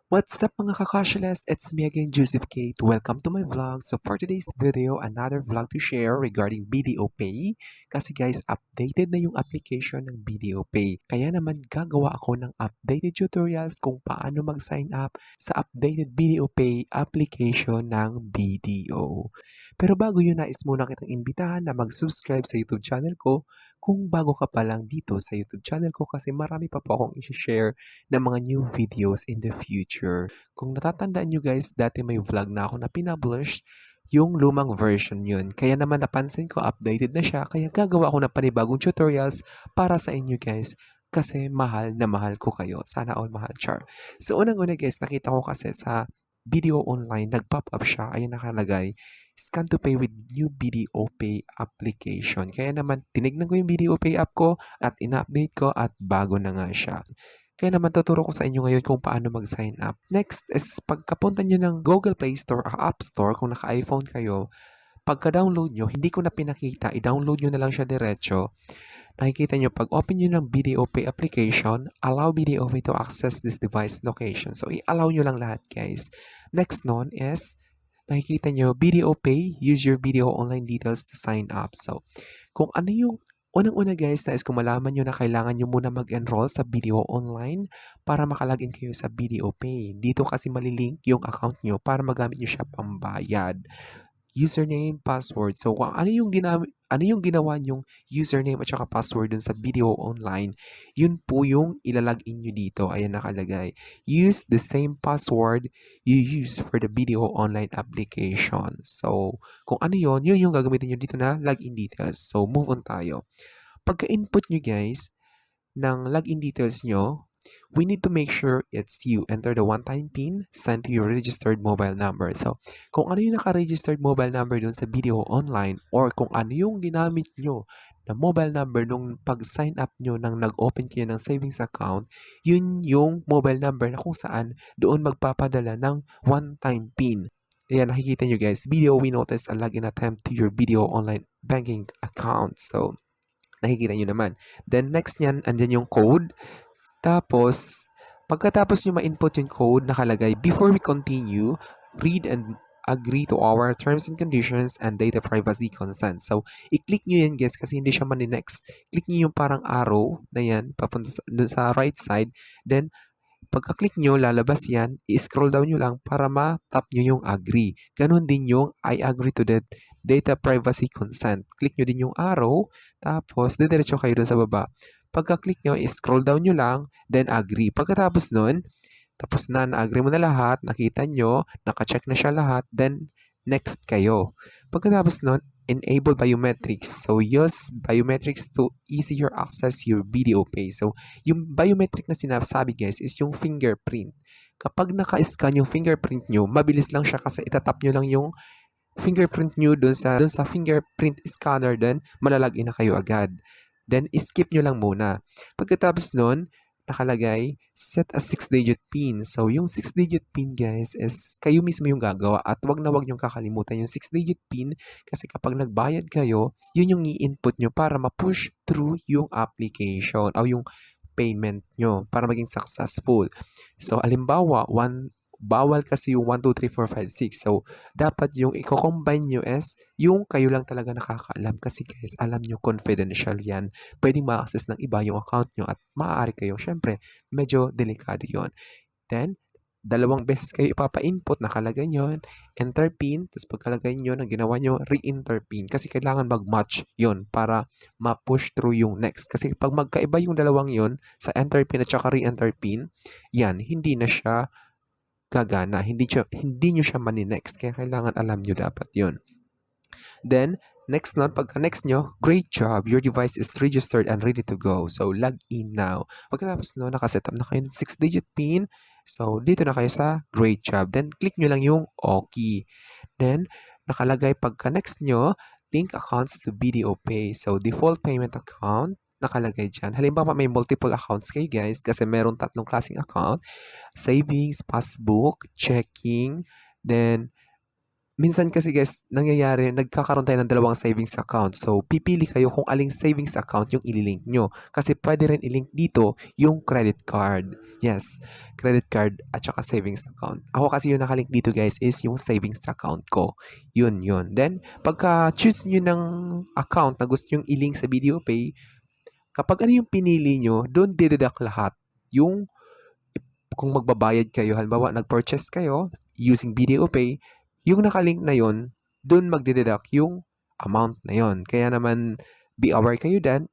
What's up mga kakashalas? It's me again, Joseph Kate. Welcome to my vlog. So for today's video, another vlog to share regarding BDO Pay. Kasi guys, updated na yung application ng BDO Pay. Kaya naman gagawa ako ng updated tutorials kung paano mag-sign up sa updated BDO Pay application ng BDO. Pero bago yun, nais muna kitang imbitahan na mag-subscribe sa YouTube channel ko kung bago ka pa lang dito sa YouTube channel ko kasi marami pa po akong i-share ng mga new videos in the future. Kung natatandaan nyo guys, dati may vlog na ako na pinablish, yung lumang version yun. Kaya naman napansin ko, updated na siya, kaya gagawa ako ng panibagong tutorials para sa inyo guys. Kasi mahal na mahal ko kayo. Sana all mahal, char. So unang-una guys, nakita ko kasi sa video online, nag-pop up siya, ayun nakalagay, scan to pay with new BDO Pay application. Kaya naman, tinignan ko yung BDO Pay app ko at ina-update ko at bago na nga siya. Kaya naman tuturo ko sa inyo ngayon kung paano mag-sign up. Next is pagkapunta nyo ng Google Play Store o App Store kung naka-iPhone kayo, pagka-download nyo, hindi ko na pinakita, i-download nyo na lang siya diretso. Nakikita nyo, pag open nyo ng BDO Pay application, allow BDO Pay to access this device location. So, i-allow nyo lang lahat guys. Next nun is, nakikita nyo, BDO Pay, use your BDO online details to sign up. So, kung ano yung unang-una guys, nais kong malaman nyo na kailangan nyo muna mag-enroll sa BDO Online para makalagin kayo sa BDO Pay. Dito kasi malilink yung account nyo para magamit nyo siya pambayad. Username, password. So, kung ano yung ginawa nyong username at saka password dun sa BDO Online, yun po yung ilalagin nyo dito. Ayan nakalagay. Use the same password you use for the BDO Online application. So, kung ano yun yung gagamitin nyo dito na login details. So, move on tayo. Pagka-input nyo guys ng login details nyo, we need to make sure it's you. Enter the one-time PIN sent to your registered mobile number. So, kung ano yung naka-registered mobile number dun sa video online or kung ano yung ginamit nyo na mobile number nung pag-sign up nyo nang nag-open kayo ng savings account, yun yung mobile number na kung saan doon magpapadala ng one-time PIN. Ayan, nakikita nyo guys, video we noticed a login attempt to your video online banking account. So, nakikita nyo naman. Then, next nyan, andyan yung code. Tapos, pagkatapos nyo ma-input yung code, nakalagay, before we continue, read and agree to our terms and conditions and data privacy consent. So, i-click nyo yan guys kasi hindi siya mani-next. Click nyo yung parang arrow na yan, papunta sa right side. Then, pagka-click nyo, lalabas yan, i-scroll down nyo lang para ma-tap nyo yung agree. Ganon din yung I agree to the data privacy consent. Click nyo din yung arrow, tapos didiretso kayo dun sa baba. Pagka-click nyo, i-scroll down nyo lang, then agree. Pagkatapos nun, tapos na-agree mo na lahat, nakita nyo, naka-check na siya lahat, then next kayo. Pagkatapos nun, enable biometrics. So, use biometrics to easier access your BDO Pay. So, yung biometric na sinasabi guys is yung fingerprint. Kapag naka-scan yung fingerprint nyo, mabilis lang siya kasi itatap nyo lang yung fingerprint nyo dun sa fingerprint scanner, then malalagin na kayo agad. Then, skip nyo lang muna. Pagkatapos nun, nakalagay, set a 6-digit PIN. So, yung 6-digit PIN, guys, is kayo mismo yung gagawa at wag na wag nyong kakalimutan yung 6-digit PIN kasi kapag nagbayad kayo, yun yung i-input nyo para ma-push through yung application o yung payment nyo para maging successful. So, alimbawa, bawal kasi yung 1, 2, 3, 4, 5, 6. So, dapat yung i-combine nyo is yung kayo lang talaga nakakaalam. Kasi guys, alam nyo, confidential yan. Pwedeng ma-access ng iba yung account nyo at maaari kayo. Syempre, medyo delikado yon. Then, dalawang beses kayo ipapa-input, nakalagay nyo, enter pin, tapos pagkalagay nyo, nang ginawa nyo, re-enter pin. Kasi kailangan mag-match yon para ma-push through yung next. Kasi pag magkaiba yung dalawang yon sa enter pin at saka re-enter pin, yan, hindi na siya gagana. Hindi nyo siya mani-next. Kaya kailangan alam nyo dapat yon. Then, next nun, pagka next nyo, great job. Your device is registered and ready to go. So, log in now. Pagkatapos nun, nakaset up na kayo ng 6-digit PIN. So, dito na kayo sa great job. Then, click nyo lang yung OK. Then, nakalagay pagka next nyo, link accounts to BDO Pay. So, default payment account, nakalagay dyan. Halimbawa, may multiple accounts kayo guys kasi meron tatlong klaseng account. Savings, passbook, checking, then minsan kasi guys, nangyayari, nagkakaroon tayo ng dalawang savings account. So, pipili kayo kung aling savings account yung ililink nyo. Kasi pwede rin ilink dito yung credit card. Yes, credit card at saka savings account. Ako kasi yung nakalink dito guys is yung savings account ko. Yun. Then, pagka choose nyo ng account na gusto nyo ilink sa Video Pay, kapag ano yung pinili nyo, doon dideduct lahat. Yung kung magbabayad kayo, halimbawa nag-purchase kayo using Video Pay, yung nakalink na yon, doon magdideduct yung amount na yon. Kaya naman, be aware kayo dun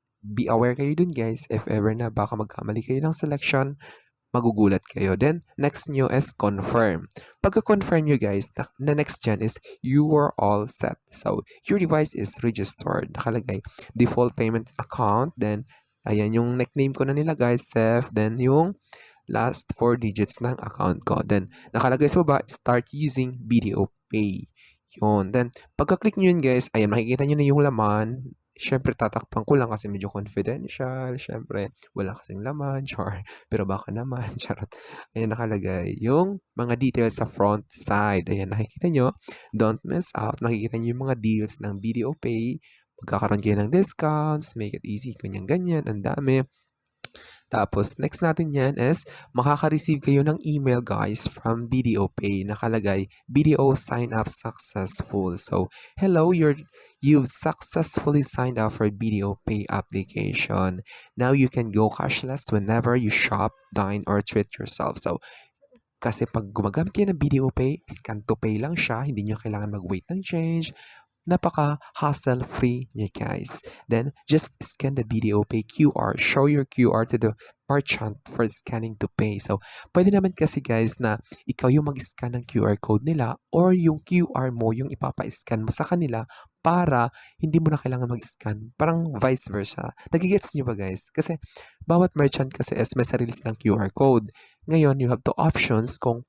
guys, if ever na baka magkamali kayo ng selection, magugulat kayo. Then, next nyo is confirm. Pagka-confirm nyo guys, na next dyan is you are all set. So, your device is registered. Nakalagay, default payment account. Then, ayan yung nickname ko na nilagay, Seth. Then, yung last 4 digits ng account ko. Then, nakalagay sa baba, start using Video Pay. Yun. Then, pagka-click nyo yun guys, ayan, makikita nyo na yung laman. Siyempre, tatakpan ko lang kasi medyo confidential. Siyempre, wala kasing laman, char. Pero baka naman, charot. Ayan, nakalagay yung mga details sa front side. Ayan, nakikita nyo. Don't miss out. Nakikita nyo yung mga deals ng Video Pay. Magkakaroon kayo ng discounts, make it easy, ganyan-ganyan, ang dami. Tapos, next natin yan is, makaka-receive kayo ng email guys from Video Pay. Nakalagay, video sign up successful. So, hello, you've successfully signed up for Video Pay application. Now you can go cashless whenever you shop, dine, or treat yourself. So, kasi pag gumagamit kayo ng Video Pay, scan to pay lang siya. Hindi nyo kailangan mag-wait ng change. Napaka-hassle-free niya guys. Then, just scan the Video Pay QR. Show your QR to the merchant for scanning to pay. So, pwede naman kasi guys na ikaw yung mag-scan ng QR code nila or yung QR mo yung ipapa-scan mo sa kanila para hindi mo na kailangan mag-scan. Parang vice versa. Nagigets nyo ba guys? Kasi bawat merchant kasi is may sarili silang QR code. Ngayon, you have two options kung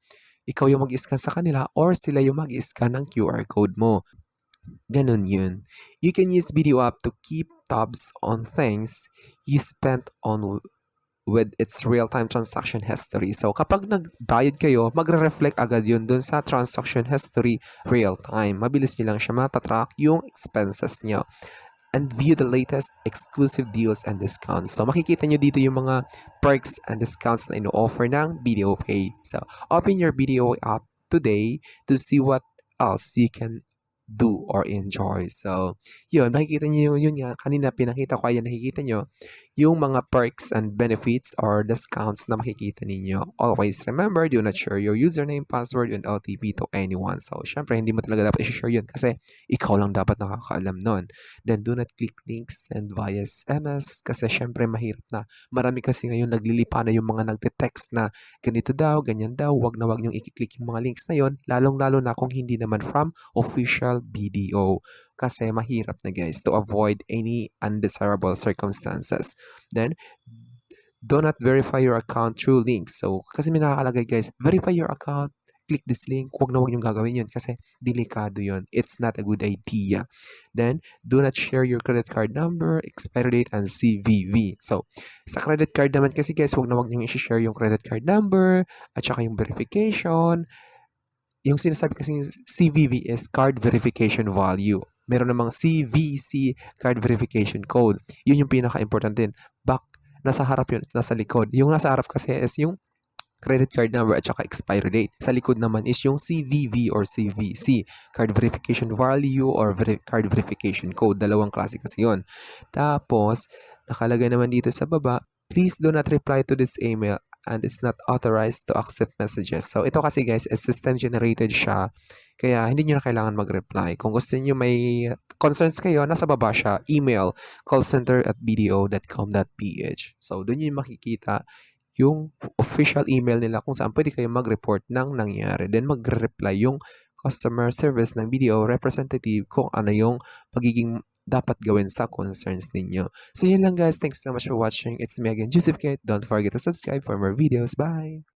ikaw yung mag-scan sa kanila or sila yung mag-scan ng QR code mo. Ganun yun. You can use Video App to keep tabs on things you spent on with its real-time transaction history. So, kapag nagbayad kayo, magre-reflect agad yun dun sa transaction history real-time. Mabilis nyo lang siya matatrack yung expenses nyo. And view the latest exclusive deals and discounts. So, makikita nyo dito yung mga perks and discounts na ino-offer ng Video Pay. So, open your Video App today to see what else you can do or enjoy. So, yun, makikita nyo yun nga, kanina pinakita ko, ayan, nakikita nyo yung mga perks and benefits or discounts na makikita ninyo. Always remember, do not share your username, password, and OTP to anyone. So, syempre, hindi mo talaga dapat i-share yun kasi ikaw lang dapat nakakaalam nun. Then, do not click links and via SMS kasi syempre, mahirap na. Marami kasi ngayon naglilipa na yung mga nagte-text na ganito daw, ganyan daw, wag na wag nyong i-click yung mga links na yun, lalong-lalo na kung hindi naman from official BDO. Kasi mahirap na guys to avoid any undesirable circumstances. Then, do not verify your account through links. So, kasi may nakakalagay guys, verify your account, click this link, huwag na huwag niyong gagawin yun kasi delikado yun. It's not a good idea. Then, do not share your credit card number, expiry date, and CVV. So, sa credit card naman kasi guys, huwag na huwag niyong i-share yung credit card number at saka yung verification. Yung sinasabi kasi CVV is Card Verification Value. Meron namang CVC, Card Verification Code. Yun yung pinaka-important din. Nasa harap yun, nasa likod. Yung nasa harap kasi is yung credit card number at saka expiry date. Sa likod naman is yung CVV or CVC, Card Verification Value or Card Verification Code. Dalawang klase kasi yun. Tapos, nakalagay naman dito sa baba, please do not reply to this email and it's not authorized to accept messages. So, ito kasi guys, is system generated siya. Kaya, hindi nyo na kailangan mag-reply. Kung gusto nyo may concerns kayo, nasa baba siya, email, callcenter@bdo.com.ph. So, doon nyo makikita yung official email nila kung saan pwede kayo mag-report ng nangyari. Then, mag-reply yung customer service ng BDO representative kung ano yung magiging dapat gawin sa concerns ninyo. So yun lang guys. Thanks so much for watching. It's me again, Joseph Kate. Don't forget to subscribe for more videos. Bye!